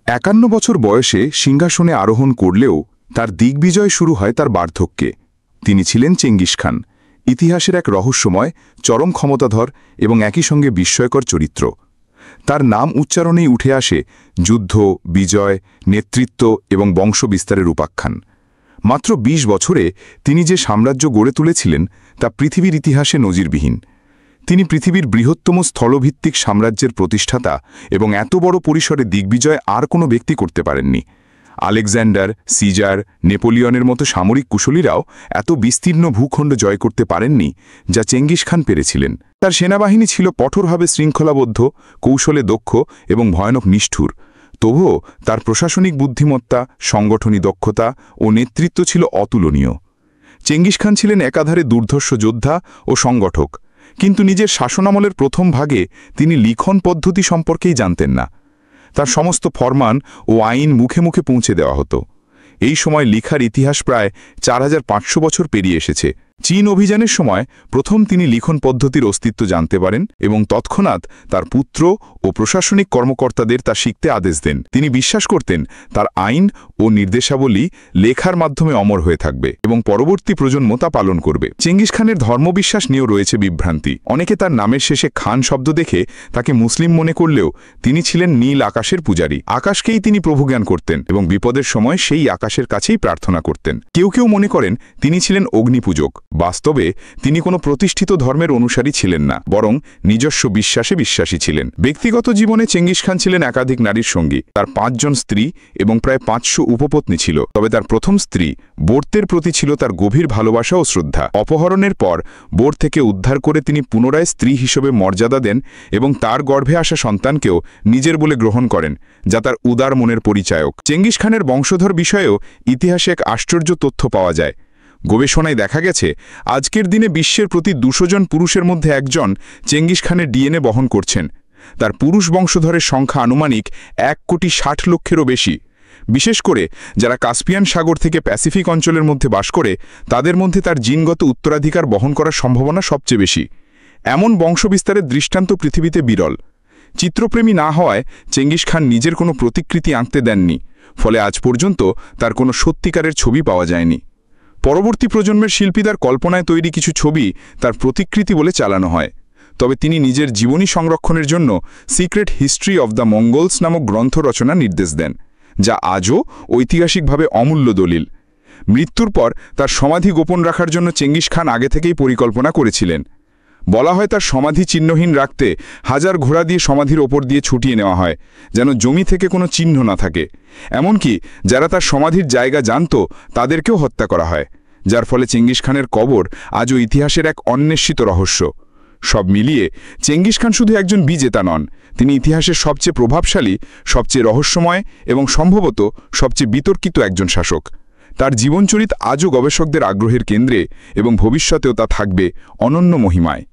৫১ বছর বয়সে সিংহাসনে আরোহণ করলেও তার দিগ্বিজয় শুরু হয় তার বার্ধক্যে। তিনি ছিলেন চেঙ্গিস খান, ইতিহাসের এক রহস্যময়, চরম ক্ষমতাধর এবং একই সঙ্গে বিস্ময়কর চরিত্র। তার নাম উচ্চারণেই উঠে আসে যুদ্ধ, বিজয়, নেতৃত্ব এবং বংশবিস্তারের উপাখ্যান। মাত্র ২০ বছরে তিনি যে সাম্রাজ্য গড়ে তুলেছিলেন তা পৃথিবীর ইতিহাসে নজিরবিহীন। তিনি পৃথিবীর বৃহত্তম স্থলভিত্তিক সাম্রাজ্যের প্রতিষ্ঠাতা এবং এত বড় পরিসরে দিগ্বিজয় আর কোনো ব্যক্তি করতে পারেননি। আলেকজান্ডার, সিজার, নেপোলিয়নের মতো সামরিক কুশলীরাও এত বিস্তীর্ণ ভূখণ্ড জয় করতে পারেননি যা চেঙ্গিস খান পেরেছিলেন। তার সেনাবাহিনী ছিল কঠোরভাবে শৃঙ্খলাবদ্ধ, কৌশলে দক্ষ এবং ভয়ানক নিষ্ঠুর। তবুও তার প্রশাসনিক বুদ্ধিমত্তা, সংগঠনী দক্ষতা ও নেতৃত্ব ছিল অতুলনীয়। চেঙ্গিস খান ছিলেন একাধারে দুর্ধর্ষ যোদ্ধা ও সংগঠক, কিন্তু নিজের শাসনামলের প্রথম ভাগে তিনি লিখন পদ্ধতি সম্পর্কেই জানতেন না। তার সমস্ত ফরমান ও আইন মুখে মুখে পৌঁছে দেওয়া হতো। এই সময় লিখার ইতিহাস প্রায় ৪৫০০ বছর পেরিয়ে এসেছে। চীন অভিযানের সময় প্রথম তিনি লিখন পদ্ধতির অস্তিত্ব জানতে পারেন এবং তৎক্ষণাৎ তার পুত্র ও প্রশাসনিক কর্মকর্তাদের তা শিখতে আদেশ দেন। তিনি বিশ্বাস করতেন তার আইন ও নির্দেশাবলী লেখার মাধ্যমে অমর হয়ে থাকবে এবং পরবর্তী প্রজন্ম তা পালন করবে। চেঙ্গিস খানের ধর্মবিশ্বাস নিয়েও রয়েছে বিভ্রান্তি। অনেকে তার নামের শেষে খান শব্দ দেখে তাকে মুসলিম মনে করলেও তিনি ছিলেন নীল আকাশের পূজারী। আকাশকেই তিনি প্রভুজ্ঞান করতেন এবং বিপদের সময় সেই আকাশের কাছেই প্রার্থনা করতেন। কেউ কেউ মনে করেন তিনি ছিলেন অগ্নিপূজক। বাস্তবে তিনি কোনো প্রতিষ্ঠিত ধর্মের অনুসারী ছিলেন না, বরং নিজস্ব বিশ্বাসে বিশ্বাসী ছিলেন। ব্যক্তিগত জীবনে চেঙ্গিস খান ছিলেন একাধিক নারীর সঙ্গী। তার ৫ জন স্ত্রী এবং প্রায় ৫০০ উপপত্নী ছিল। তবে তার প্রথম স্ত্রী বোর্তের প্রতি ছিল তার গভীর ভালোবাসা ও শ্রদ্ধা। অপহরণের পর বোর্ত থেকে উদ্ধার করে তিনি পুনরায় স্ত্রী হিসেবে মর্যাদা দেন এবং তার গর্ভে আসা সন্তানকেও নিজের বলে গ্রহণ করেন, যা তার উদার মনের পরিচায়ক। চেঙ্গিস খানের বংশধর বিষয়েও ইতিহাসে এক আশ্চর্য তথ্য পাওয়া যায়। গবেষণায় দেখা গেছে আজকের দিনে বিশ্বের প্রতি ২০০ জন পুরুষের মধ্যে একজন চেঙ্গিস খানের ডিএনএ বহন করছেন। তার পুরুষ বংশধরের সংখ্যা আনুমানিক ১,৬০,০০,০০০-এরও বেশি। বিশেষ করে যারা কাস্পিয়ান সাগর থেকে প্যাসিফিক অঞ্চলের মধ্যে বাস করে, তাদের মধ্যে তার জিনগত উত্তরাধিকার বহন করার সম্ভাবনা সবচেয়ে বেশি। এমন বংশবিস্তারের দৃষ্টান্ত পৃথিবীতে বিরল। চিত্রপ্রেমী না হওয়ায় চেঙ্গিস খান নিজের কোনো প্রতিকৃতি আঁকতে দেননি, ফলে আজ পর্যন্ত তার কোনো সত্যিকারের ছবি পাওয়া যায়নি। পরবর্তী প্রজন্মের শিল্পীদের কল্পনায় তৈরি কিছু ছবি তার প্রতিকৃতি বলে চালানো হয়। তবে তিনি নিজের জীবনী সংরক্ষণের জন্য secret history of the Mongols নামক গ্রন্থ রচনার নির্দেশ দেন, যা আজও ঐতিহাসিকভাবে অমূল্য দলিল। মৃত্যুর পর তার সমাধি গোপন রাখার জন্য চেঙ্গিস খান আগে থেকেই পরিকল্পনা করেছিলেন। বলা হয় তার সমাধি চিহ্নহীন রাখতে হাজার ঘোড়া দিয়ে সমাধির ওপর দিয়ে ছুটিয়ে নেওয়া হয়, যেন জমি থেকে কোনো চিহ্ন না থাকে। এমনকি যারা তার সমাধির জায়গা জানত তাদেরকেও হত্যা করা হয়, যার ফলে চেঙ্গিস খানের কবর আজও ইতিহাসের এক অন্বেষিত রহস্য। সব মিলিয়ে চেঙ্গিস খান শুধু একজন বিজেতা নন, তিনি ইতিহাসের সবচেয়ে প্রভাবশালী, সবচেয়ে রহস্যময় এবং সম্ভবত সবচেয়ে বিতর্কিত একজন শাসক। তার জীবনচরিত আজও গবেষকদের আগ্রহের কেন্দ্রে এবং ভবিষ্যতেও তা থাকবে অনন্য মহিমায়।